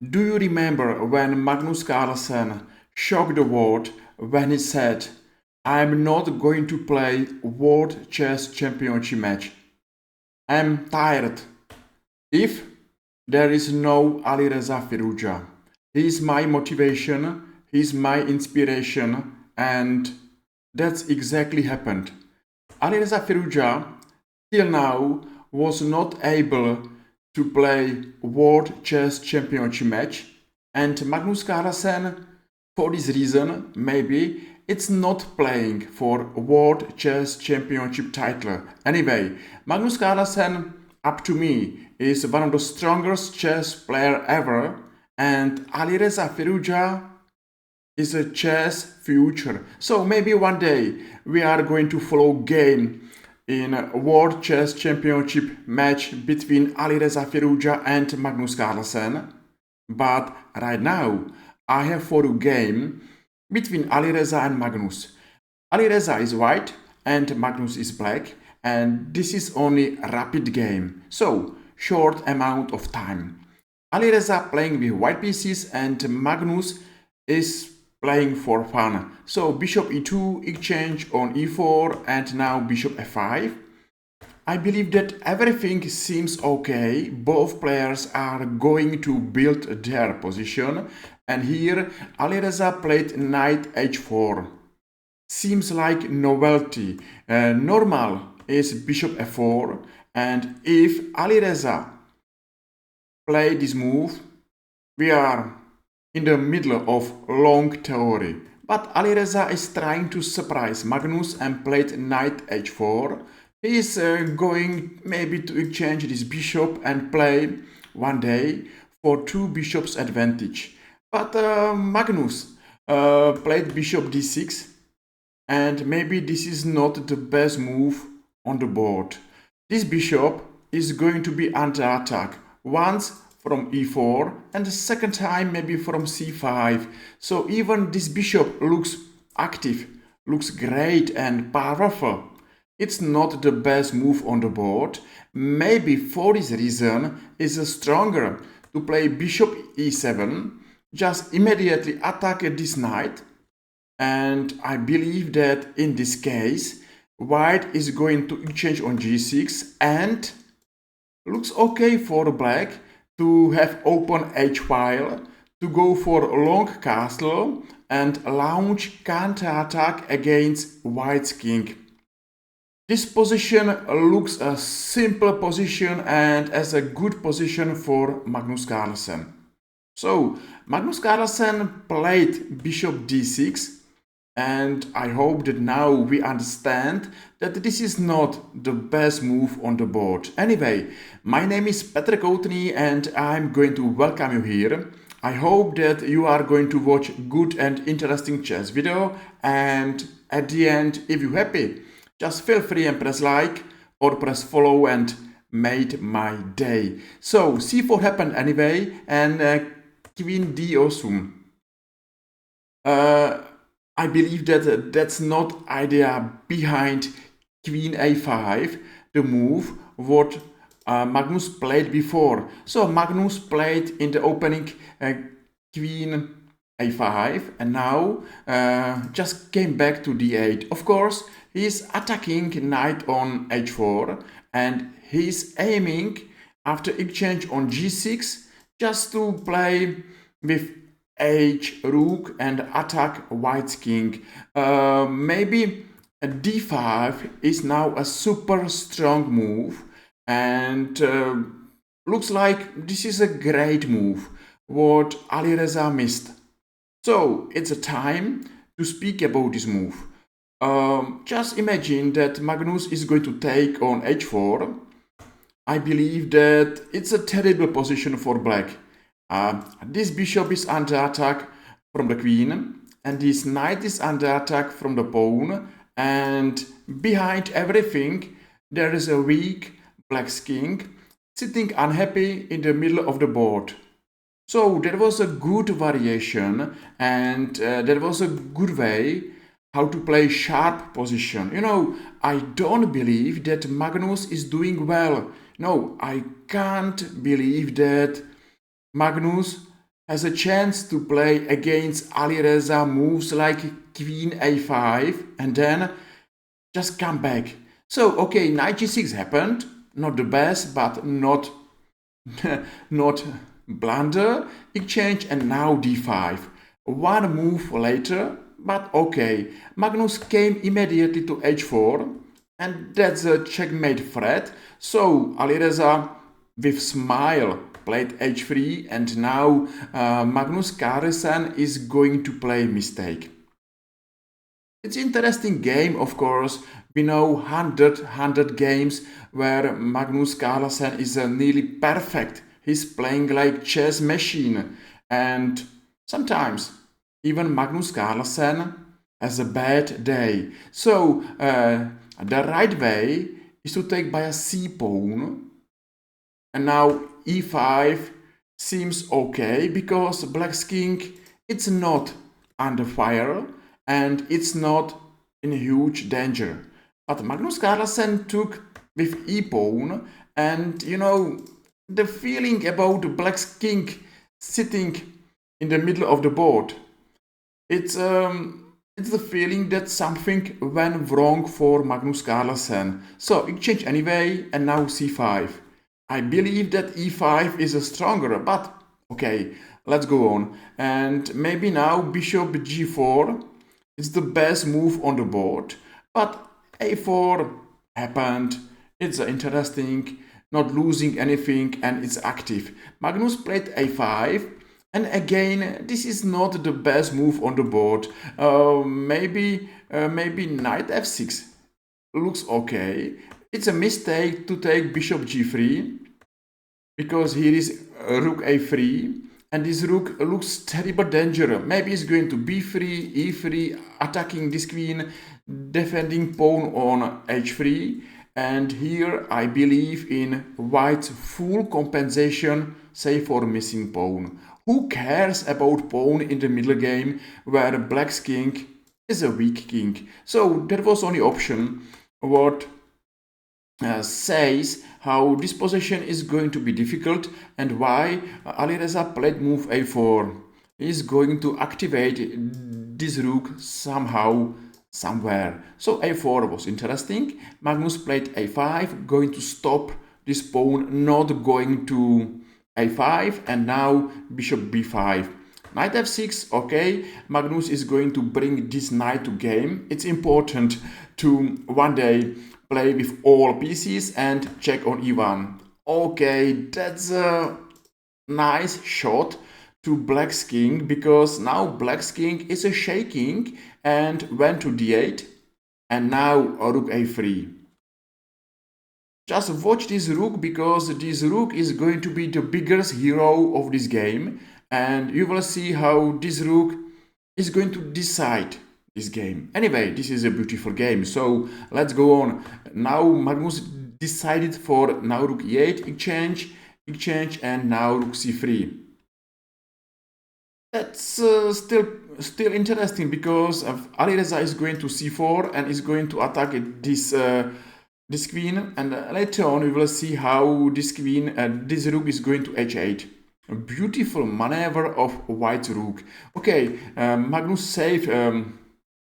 Do you remember when Magnus Carlsen shocked the world when he said, "I'm not going to play World Chess Championship match. I'm tired. If there is no Alireza Firouzja, he is my motivation, he is my inspiration, and that's exactly happened. Alireza Firouzja till now was not able to play World Chess Championship match, and Magnus Carlsen, for this reason, maybe it's not playing for World Chess Championship title. Anyway, Magnus Carlsen, up to me, is one of the strongest chess player ever, and Alireza Firouzja is a chess future. So maybe one day we are going to follow game in a World Chess Championship match between Alireza Firouzja and Magnus Carlsen. But right now I have for you game between Alireza and Magnus. Alireza is white and Magnus is black, and this is only a rapid game, so short amount of time. Alireza playing with white pieces and Magnus is playing for fun. So bishop e2, exchange on e4, and now bishop f5. I believe that everything seems okay. Both players are going to build their position, and here Alireza played knight h4. Seems like novelty. Normal is bishop f4, and if Alireza play this move, we are in the middle of long theory. But Alireza is trying to surprise Magnus and played knight h4. He is going maybe to exchange this bishop and play one day for two bishops advantage. But Magnus played bishop d6, and maybe this is not the best move on the board. This bishop is going to be under attack. Once from e4 and the second time maybe from c5. So even this bishop looks active, looks great and powerful. It's not the best move on the board. Maybe for this reason it's stronger to play bishop e7, just immediately attack this knight. And I believe that in this case white is going to exchange on g6, and looks okay for black to have open h-file, to go for long castle and launch counter-attack against white's king. This position looks a simple position and as a good position for Magnus Carlsen. So Magnus Carlsen played bishop d6, and I hope that now we understand that this is not the best move on the board. Anyway, my name is Petr Koutný and I'm going to welcome you here. I hope that you are going to watch good and interesting chess video, and at the end, if you're happy, just feel free and press like or press follow and made my day. So c4 happened anyway, and queen d8. I believe that that's not idea behind queen a5, the move what Magnus played before. So Magnus played in the opening queen a5, and now just came back to d8. Of course, he's attacking knight on h4, and he's aiming after exchange on g6 just to play with h rook and attack white's king. Maybe d5 is now a super strong move, and looks like this is a great move what Alireza missed. So it's a time to speak about this move. Just imagine that Magnus is going to take on h4. I believe that it's a terrible position for black. This bishop is under attack from the queen, and this knight is under attack from the pawn, and behind everything there is a weak black king sitting unhappy in the middle of the board. So there was a good variation, and there was a good way how to play sharp position. You know, I don't believe that Magnus is doing well. No, I can't believe that Magnus has a chance to play against Alireza moves like queen a5 and then just come back. So okay, knight g6 happened, not the best, but not not blunder, exchange, and now d5. One move later, but okay, Magnus came immediately to h4, and that's a checkmate threat. So Alireza with smile played h3, and now Magnus Carlsen is going to play mistake. It's interesting game, of course. We know 100 games where Magnus Carlsen is nearly perfect. He's playing like chess machine, and sometimes even Magnus Carlsen has a bad day. So the right way is to take by a c pawn, and now e5 seems okay because black's king, it's not under fire and it's not in huge danger. But Magnus Carlsen took with e-pawn, and you know, the feeling about black's king sitting in the middle of the board, it's the feeling that something went wrong for Magnus Carlsen. So exchange anyway, and now c5. I believe that e5 is stronger, but okay, let's go on. And maybe now bishop g4 is the best move on the board, but a4 happened. It's interesting, not losing anything, and it's active. Magnus played a5, and again, this is not the best move on the board. Maybe knight f6 looks okay. It's a mistake to take bishop g3 because here is rook a3, and this rook looks terrible danger. Maybe it's going to b3, e3, attacking this queen, defending pawn on h3, and here I believe in white's full compensation, save for missing pawn. Who cares about pawn in the middle game where black's king is a weak king? So that was only option what says how this position is going to be difficult and why Alireza played move a4. He is going to activate this rook somehow, somewhere. So a4 was interesting. Magnus played a5, going to stop this pawn, not going to a5, and now bishop b5. Knight f6, okay, Magnus is going to bring this knight to game. It's important to one day play with all pieces and check on e1. Okay, that's a nice shot to black's king, because now black's king is a shaking and went to d8, and now rook a3. Just watch this rook, because this rook is going to be the biggest hero of this game, and you will see how this rook is going to decide this game. Anyway, this is a beautiful game, so let's go on. Now Magnus decided for now rook e8, exchange, and now rook c3. That's still interesting, because Alireza is going to c4 and is going to attack this queen, and later on we will see how this queen, this rook is going to h8. A beautiful maneuver of white's rook. Okay, Magnus saved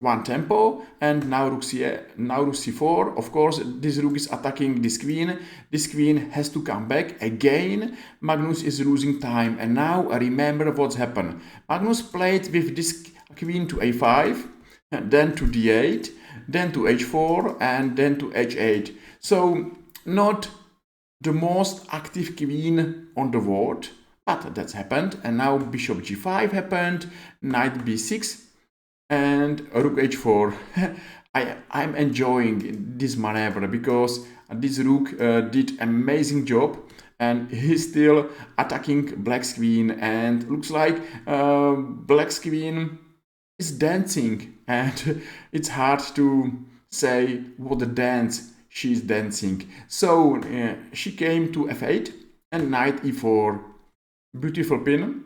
one tempo, and now rook c4. Of course, this rook is attacking this queen. This queen has to come back again. Magnus is losing time, and now remember what's happened. Magnus played with this queen to a5, then to d8, then to h4, and then to h8. So not the most active queen on the board, but that's happened. And now bishop g5 happened, knight b6, and rook h4. I'm enjoying this maneuver, because this rook did amazing job, and he's still attacking black's queen, and looks like black's queen is dancing, and it's hard to say what the dance she's dancing. So she came to f8 and knight e4. Beautiful pin.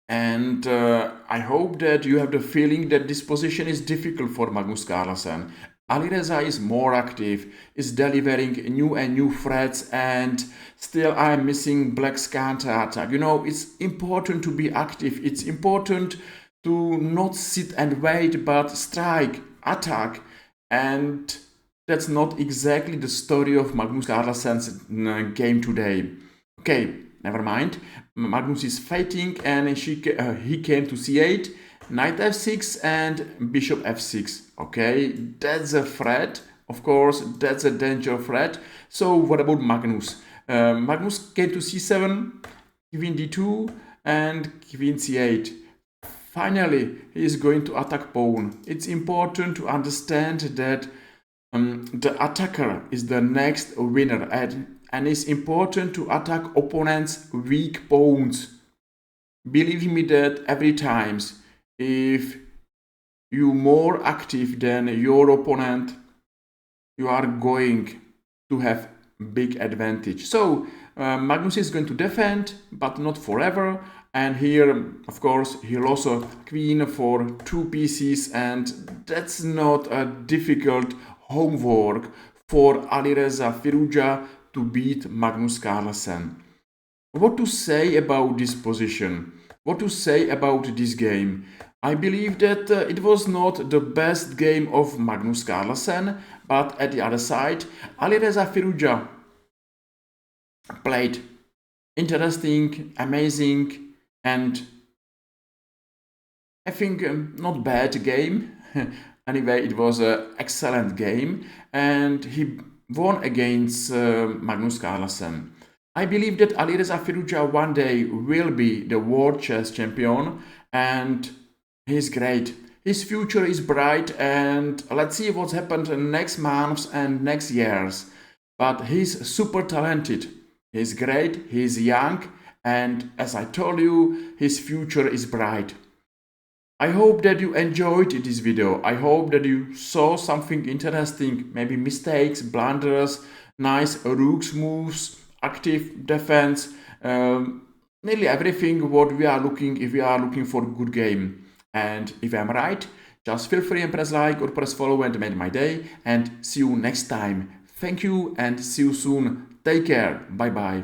And I hope that you have the feeling that this position is difficult for Magnus Carlsen. Alireza is more active, is delivering new and new threats, and still I'm missing Black's counter attack. You know, it's important to be active. It's important to not sit and wait, but strike, attack, and that's not exactly the story of Magnus Carlsen's game today. Okay, never mind. Magnus is fighting, and he came to c8, knight f6 and bishop f6. Okay, that's a threat. Of course, that's a danger threat. So what about Magnus? Magnus came to c7, queen d2 and queen c8. Finally, he is going to attack pawn. It's important to understand that the attacker is the next winner, and it's important to attack opponent's weak pawns. Believe me that every time, if you're more active than your opponent, you are going to have big advantage. So Magnus is going to defend, but not forever. And here, of course, he lost a queen for 2 pieces, and that's not a difficult homework for Alireza Firouzja to beat Magnus Carlsen. What to say about this position? What to say about this game? I believe that it was not the best game of Magnus Carlsen, but at the other side, Alireza Firouzja played interesting, amazing, and I think not bad game. Anyway, it was an excellent game, and he won against Magnus Carlsen. I believe that Alireza Firouzja one day will be the world chess champion, and he's great. His future is bright, and let's see what's happened in next months and next years. But he's super talented. He's great, he's young, and as I told you, his future is bright. I hope that you enjoyed this video. I hope that you saw something interesting, maybe mistakes, blunders, nice rooks moves, active defense, nearly everything what we are looking if we are looking for a good game. And if I'm right, just feel free and press like or press follow and make my day, and see you next time. Thank you and see you soon. Take care. Bye bye.